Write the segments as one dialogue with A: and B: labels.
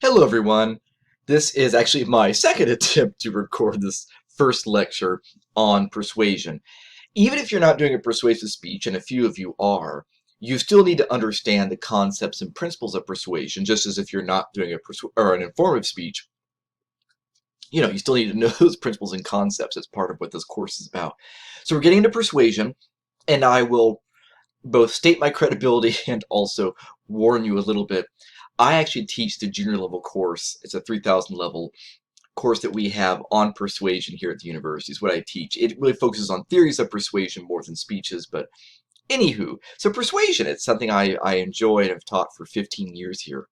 A: Hello everyone. This is actually my second attempt to record this first lecture on persuasion. Even if you're not doing a persuasive speech, and a few of you are, you still need to understand the concepts and principles of persuasion, just as if you're not doing an informative speech. You still need to know those principles and concepts as part of what this course is about. So we're getting into persuasion, and I will both state my credibility and also warn you a little bit. I actually teach the junior level course. It's a 3000 level course that we have on persuasion here at the university is what I teach. It really focuses on theories of persuasion more than speeches, but anywho. So persuasion, it's something I enjoy and have taught for 15 years here.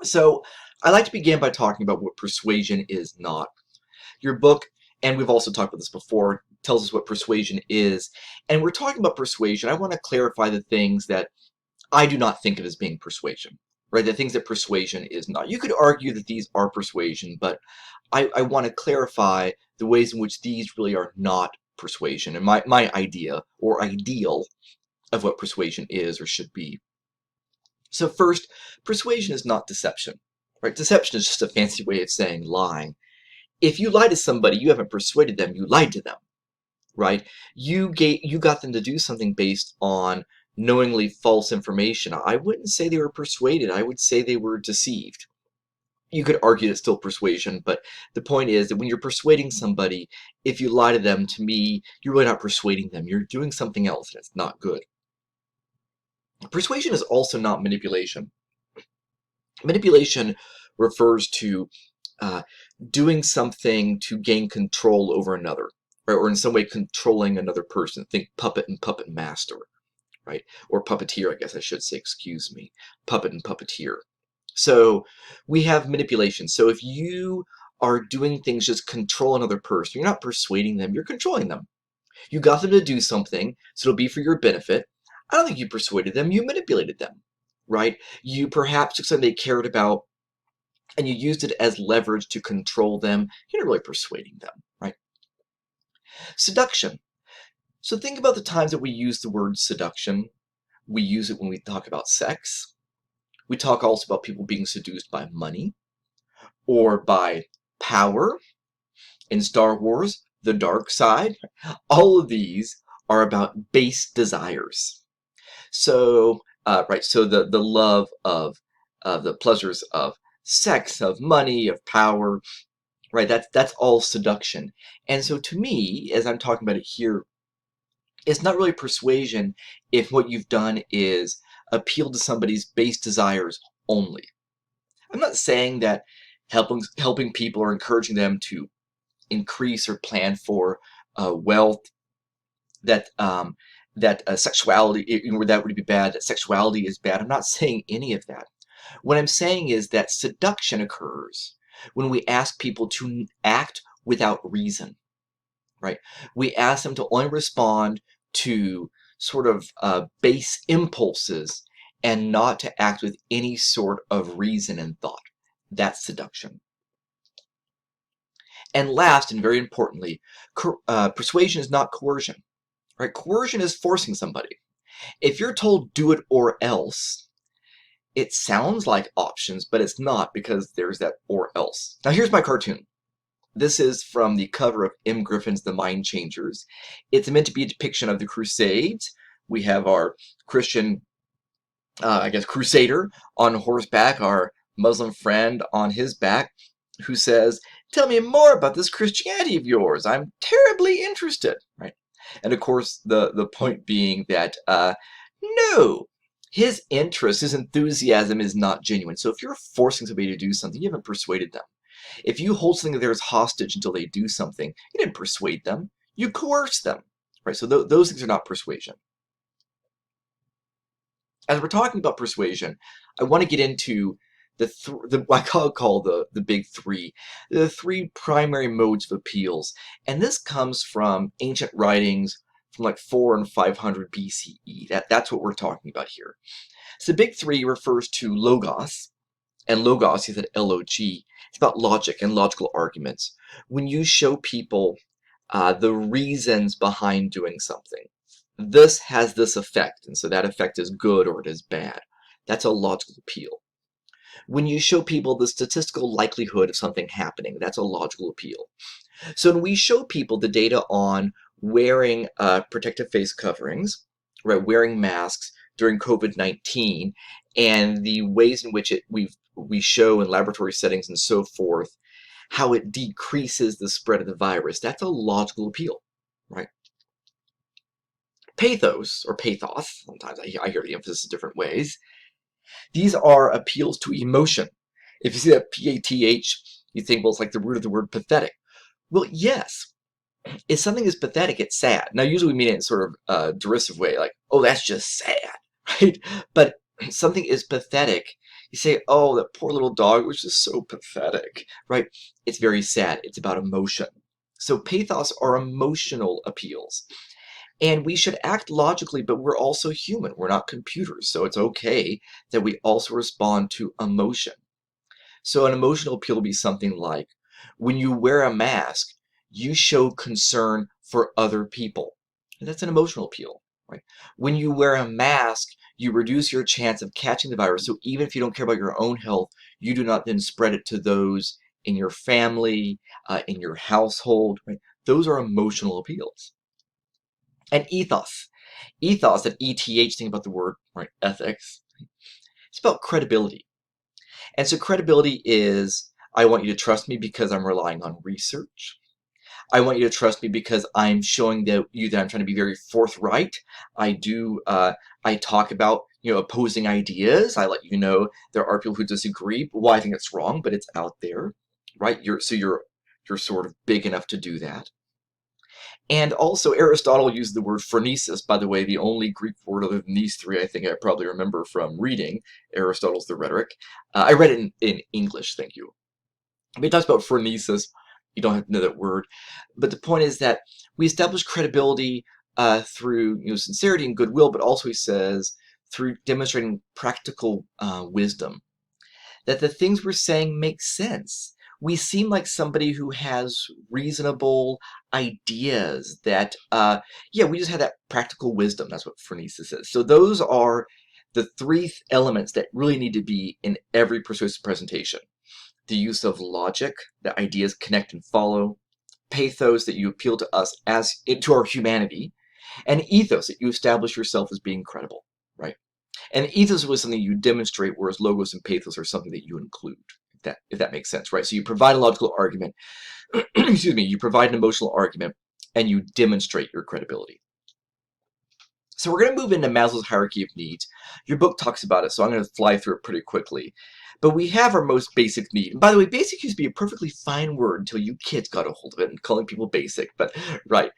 A: So I like to begin by talking about what persuasion is not. Your book, and we've also talked about this before, tells us what persuasion is. And we're talking about persuasion. I want to clarify the things that I do not think of as being persuasion, right? The things that persuasion is not. You could argue that these are persuasion, but I want to clarify the ways in which these really are not persuasion and my idea or ideal of what persuasion is or should be. So first, persuasion is not deception, right? Deception is just a fancy way of saying lying. If you lie to somebody, you haven't persuaded them, you lied to them, right? You got them to do something based on knowingly false information. I wouldn't say they were persuaded. I would say they were deceived. You could argue it's still persuasion, but the point is that when you're persuading somebody, if you lie to them, to me, you're really not persuading them. You're doing something else, and it's not good. Persuasion is also not manipulation. Manipulation refers to doing something to gain control over another, right? Or in some way controlling another person. Think puppet and puppet master, right? Or puppeteer, I guess I should say, excuse me. Puppet and puppeteer. So we have manipulation. So if you are doing things just control another person, you're not persuading them, you're controlling them. You got them to do something, so it'll be for your benefit. I don't think you persuaded them, you manipulated them, right? You perhaps took something they cared about and you used it as leverage to control them. You're not really persuading them, right? Seduction. So think about the times that we use the word seduction. We use it when we talk about sex. We talk also about people being seduced by money or by power. In Star Wars, the dark side. All of these are about base desires. So, so the love of the pleasures of sex, of money, of power, right? That's all seduction. And so to me, as I'm talking about it here, it's not really persuasion if what you've done is appeal to somebody's base desires only. I'm not saying that helping people or encouraging them to increase or plan for wealth, that sexuality, that would be bad, that sexuality is bad. I'm not saying any of that. What I'm saying is that seduction occurs when we ask people to act without reason, right? We ask them to only respond to sort of base impulses and not to act with any sort of reason and thought. That's seduction. And last, and very importantly, persuasion is not coercion, right? Coercion is forcing somebody. If you're told do it or else, it sounds like options, but it's not, because there's that or else. Now here's my cartoon. This is from the cover of M. Griffin's The Mind Changers. It's meant to be a depiction of the Crusades. We have our Christian, crusader on horseback, our Muslim friend on his back, who says, "Tell me more about this Christianity of yours. I'm terribly interested," right? And of course, the point being that, no, his interest, his enthusiasm is not genuine. So if you're forcing somebody to do something, you haven't persuaded them. If you hold something of theirs hostage until they do something, you didn't persuade them, you coerced them, right? So those things are not persuasion. As we're talking about persuasion, I want to get into what I call the big three, the three primary modes of appeals. And this comes from ancient writings from like 400 and 500 BCE. That's what we're talking about here. So the big three refers to logos, and logos is at L-O-G. It's about logic and logical arguments. When you show people the reasons behind doing something, this has this effect, and so that effect is good or it is bad. That's a logical appeal. When you show people the statistical likelihood of something happening, that's a logical appeal. So when we show people the data on wearing protective face coverings, right, wearing masks during COVID-19, and the ways in which we show in laboratory settings and so forth, how it decreases the spread of the virus, that's a logical appeal, right? Pathos, or pathos, sometimes I hear the emphasis in different ways. These are appeals to emotion. If you see that P-A-T-H, you think, well, it's like the root of the word pathetic. Well, yes. If something is pathetic, it's sad. Now, usually we mean it in sort of a derisive way, like, oh, that's just sad, right? But something is pathetic. You say, oh, that poor little dog was just so pathetic, right? It's very sad. It's about emotion. So pathos are emotional appeals. And we should act logically, but we're also human. We're not computers. So it's okay that we also respond to emotion. So an emotional appeal will be something like, when you wear a mask, you show concern for other people. And that's an emotional appeal, right? When you wear a mask, you reduce your chance of catching the virus. So even if you don't care about your own health, you do not then spread it to those in your family, in your household, right? Those are emotional appeals. And ethos. Ethos, that ETH, think about the word, right? Ethics. It's about credibility. And so credibility is, I want you to trust me because I'm relying on research. I want you to trust me because I'm showing you that I'm trying to be very forthright. I talk about, opposing ideas. I let you know there are people who disagree. Well, I think it's wrong, but it's out there, right? You're sort of big enough to do that. And also, Aristotle used the word phronesis, by the way, the only Greek word other than these three I think I probably remember from reading Aristotle's The Rhetoric. I read it in English, thank you. But he talks about phronesis. You don't have to know that word. But the point is that we establish credibility through sincerity and goodwill, but also, he says, through demonstrating practical wisdom. That the things we're saying make sense. We seem like somebody who has reasonable ideas that, we just have that practical wisdom. That's what phronesis is. So those are the three elements that really need to be in every persuasive presentation. The use of logic, that ideas connect and follow. Pathos, that you appeal to us to our humanity. And ethos, that you establish yourself as being credible, right? And ethos was something you demonstrate, whereas logos and pathos are something that you include, if that makes sense, right? So you provide a logical argument, excuse me, you provide an emotional argument, and you demonstrate your credibility. So we're going to move into Maslow's hierarchy of needs. Your book talks about it, so I'm going to fly through it pretty quickly. But we have our most basic need. And by the way, basic used to be a perfectly fine word until you kids got a hold of it and calling people basic. But right,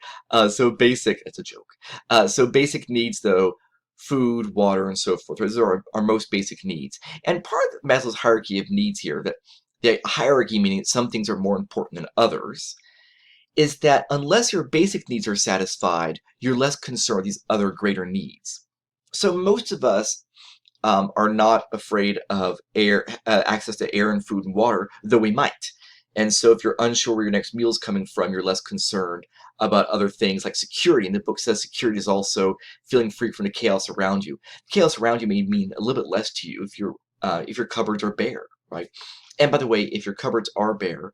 A: so basic, it's a joke. So basic needs, though, food, water, and so forth. Those are our most basic needs. And part of Maslow's hierarchy of needs here, that the hierarchy meaning that some things are more important than others, is that unless your basic needs are satisfied, you're less concerned with these other greater needs. So most of us are not afraid of access to air and food and water, though we might. And so if you're unsure where your next meal is coming from, you're less concerned about other things like security. And the book says security is also feeling free from the chaos around you. The chaos around you may mean a little bit less to you if your cupboards are bare, right? And by the way, if your cupboards are bare,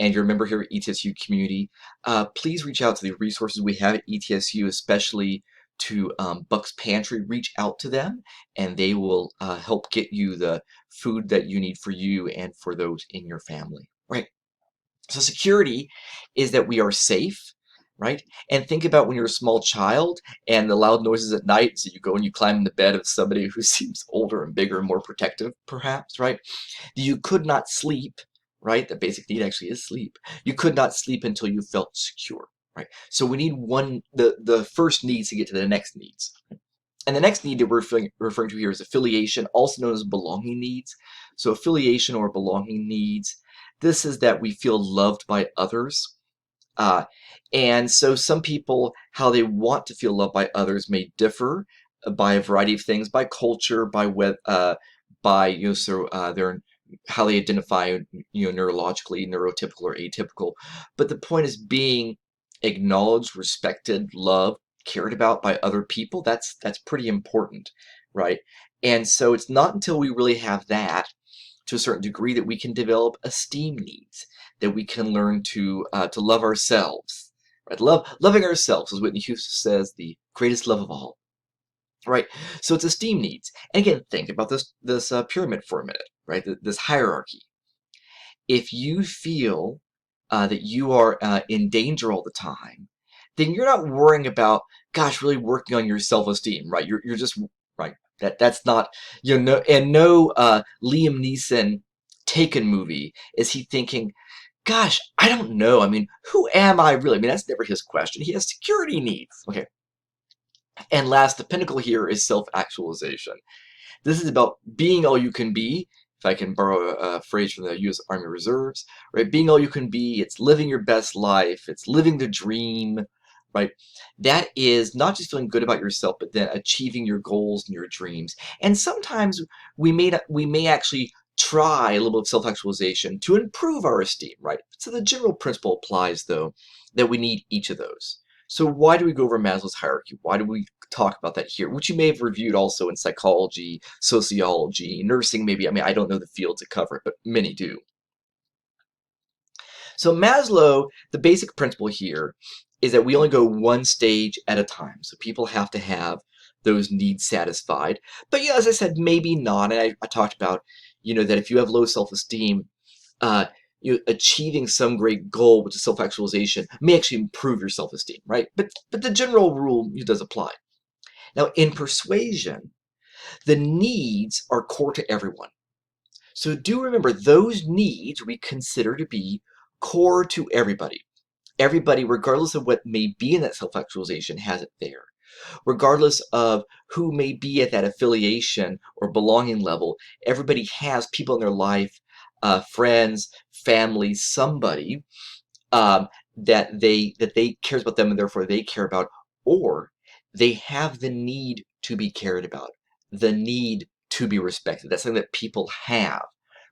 A: and you're a member here at ETSU community, please reach out to the resources we have at ETSU, especially to Buck's Pantry. Reach out to them, and they will help get you the food that you need for you and for those in your family, right? So security is that we are safe, right? And think about when you're a small child and the loud noises at night, so you go and you climb in the bed of somebody who seems older and bigger and more protective, perhaps, right? You could not sleep, right? The basic need actually is sleep. You could not sleep until you felt secure, right? So we need the first needs to get to the next needs. And the next need that we're referring to here is affiliation, also known as belonging needs. So affiliation or belonging needs, this is that we feel loved by others. And so some people, how they want to feel loved by others may differ by a variety of things, by culture, by their how they identify, neurologically, neurotypical or atypical. But the point is being acknowledged, respected, loved, cared about by other people. That's pretty important, right? And so it's not until we really have that to a certain degree that we can develop esteem needs, that we can learn to love ourselves. Right? Loving ourselves, as Whitney Houston says, the greatest love of all. Right? So it's esteem needs. And again, think about this pyramid for a minute, right? This hierarchy. If you feel that you are in danger all the time, then you're not worrying about, gosh, really working on your self-esteem, right? You're just right. That's not, you know, and no Liam Neeson Taken movie is he thinking, gosh, I don't know. I mean, who am I really? I mean, that's never his question. He has security needs. Okay. And last, the pinnacle here is self-actualization. This is about being all you can be, if I can borrow a phrase from the U.S. Army Reserves, right? Being all you can be, it's living your best life, it's living the dream, right? That is not just feeling good about yourself, but then achieving your goals and your dreams. And sometimes we may actually try a little bit of self-actualization to improve our esteem, right? So the general principle applies, though, that we need each of those. So why do we go over Maslow's hierarchy? Why do we talk about that here? Which you may have reviewed also in psychology, sociology, nursing maybe. I mean, I don't know the fields that cover it, but many do. So Maslow, the basic principle here is that we only go one stage at a time. So people have to have those needs satisfied. But yeah, as I said, maybe not. And I talked about, you know, that if you have low self-esteem, achieving some great goal, which is self-actualization, may actually improve your self-esteem, right? But the general rule does apply. Now, in persuasion, the needs are core to everyone. So do remember those needs we consider to be core to everybody. Everybody, regardless of what may be in that self-actualization, has it there. Regardless of who may be at that affiliation or belonging level, everybody has people in their life, friends, family, somebody that they cares about them and therefore they care about, or they have the need to be cared about, the need to be respected. That's something that people have,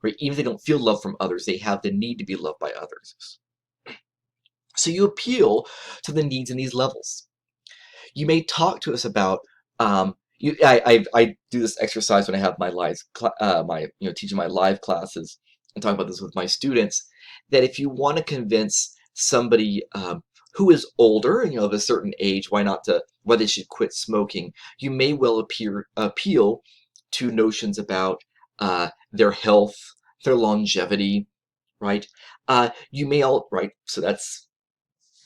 A: right? Even if they don't feel love from others, they have the need to be loved by others. So you appeal to the needs in these levels. You may talk to us about I do this exercise when I have my live teaching my live classes and talk about this with my students, that if you want to convince somebody who is older, of a certain age, why they should quit smoking, you may well appeal to notions about their health, their longevity, right? So that's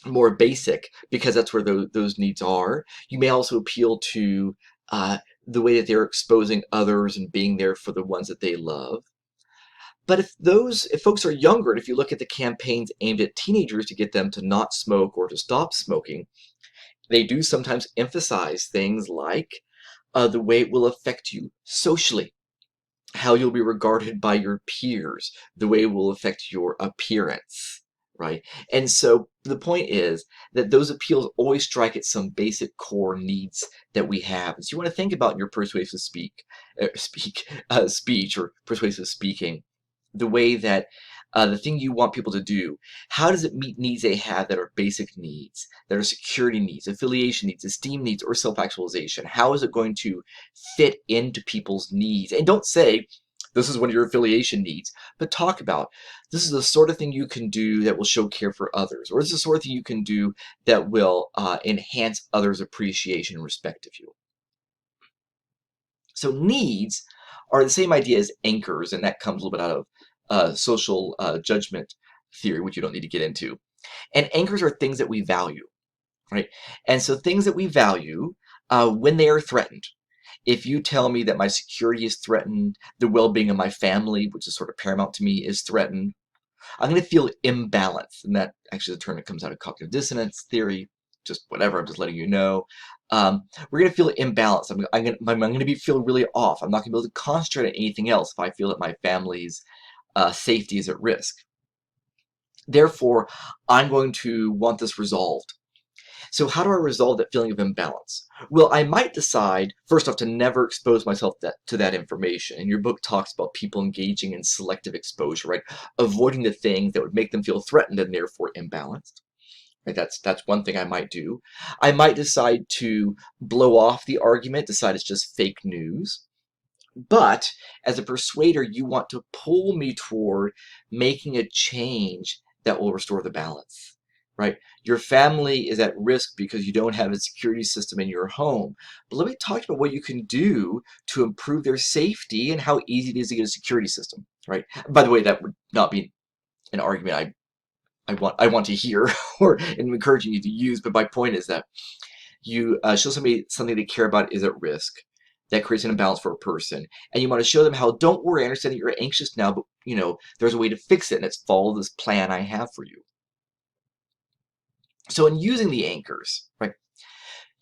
A: more basic because that's where those needs are. You may also appeal to the way that they're exposing others and being there for the ones that they love. But if folks are younger, and if you look at the campaigns aimed at teenagers to get them to not smoke or to stop smoking, they do sometimes emphasize things like the way it will affect you socially, how you'll be regarded by your peers, the way it will affect your appearance, right? And so the point is that those appeals always strike at some basic core needs that we have. So you want to think about your persuasive speech or persuasive speaking, the way that the thing you want people to do, how does it meet needs they have that are basic needs, that are security needs, affiliation needs, esteem needs, or self-actualization? How is it going to fit into people's needs? And don't say, this is one of your affiliation needs, but talk about, this is the sort of thing you can do that will show care for others, or this is the sort of thing you can do that will enhance others' appreciation and respect of you. So needs are the same idea as anchors, and that comes a little bit out of social judgment theory, which you don't need to get into. And anchors are things that we value, right? And so things that we value when they are threatened. If you tell me that my security is threatened, the well-being of my family, which is sort of paramount to me, is threatened, I'm going to feel imbalanced. And that actually is a term that comes out of cognitive dissonance theory, just whatever, I'm just letting you know. We're going to feel imbalanced. I'm going to feel really off. I'm not going to be able to concentrate on anything else if I feel that my family's safety is at risk. Therefore, I'm going to want this resolved. So how do I resolve that feeling of imbalance? Well, I might decide, first off, to never expose myself to that information. And your book talks about people engaging in selective exposure, right? Avoiding the things that would make them feel threatened and therefore imbalanced. Right? That's one thing I might do. I might decide to blow off the argument, decide it's just fake news. But as a persuader, you want to pull me toward making a change that will restore the balance, right? Your family is at risk because you don't have a security system in your home. But let me talk about what you can do to improve their safety and how easy it is to get a security system, right? By the way, that would not be an argument I want to hear or am encouraging you to use. But my point is that you show somebody something they care about is at risk. That creates an imbalance for a person, and you want to show them how, don't worry, I understand that you're anxious now, but there's a way to fix it, and it's follow this plan I have for you. So in using the anchors, right,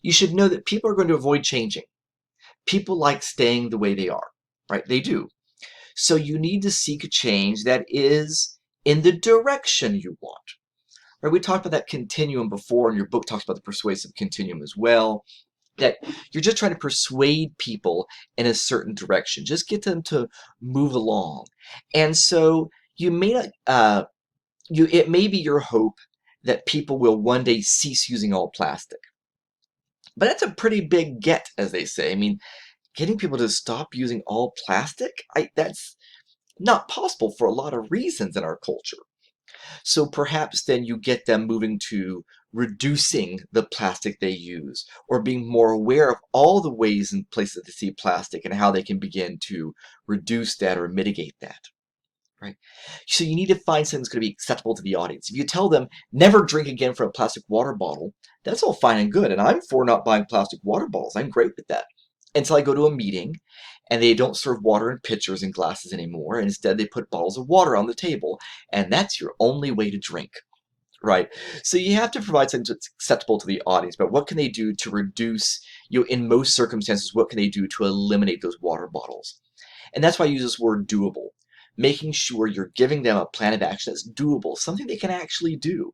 A: you should know that people are going to avoid changing. People like staying the way they are, right? They do. So you need to seek a change that is in the direction you want. Right? We talked about that continuum before, and your book talks about the persuasive continuum as well. That you're just trying to persuade people in a certain direction. Just get them to move along. And so you may not, it may be your hope that people will one day cease using all plastic. But that's a pretty big get, as they say. I mean, getting people to stop using all plastic, that's not possible for a lot of reasons in our culture. So perhaps then you get them moving to reducing the plastic they use, or being more aware of all the ways and places that they see plastic and how they can begin to reduce that or mitigate that. Right? So you need to find something that's going to be acceptable to the audience. If you tell them never drink again from a plastic water bottle, that's all fine and good. And I'm for not buying plastic water bottles. I'm great with that. Until I go to a meeting and they don't serve water in pitchers and glasses anymore. And instead they put bottles of water on the table. And that's your only way to drink. Right? So you have to provide something that's acceptable to the audience. But what can they do to reduce, in most circumstances, what can they do to eliminate those water bottles? And that's why I use this word doable. Making sure you're giving them a plan of action that's doable, something they can actually do.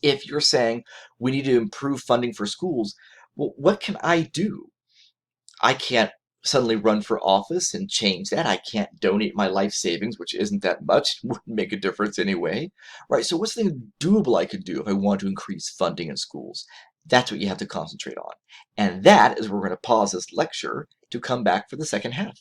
A: If you're saying we need to improve funding for schools, well, what can I do? I can't suddenly run for office and change that. I can't donate my life savings, which isn't that much, wouldn't make a difference anyway, right? So what's something doable I could do if I want to increase funding in schools? That's what you have to concentrate on. And that is where we're going to pause this lecture to come back for the second half.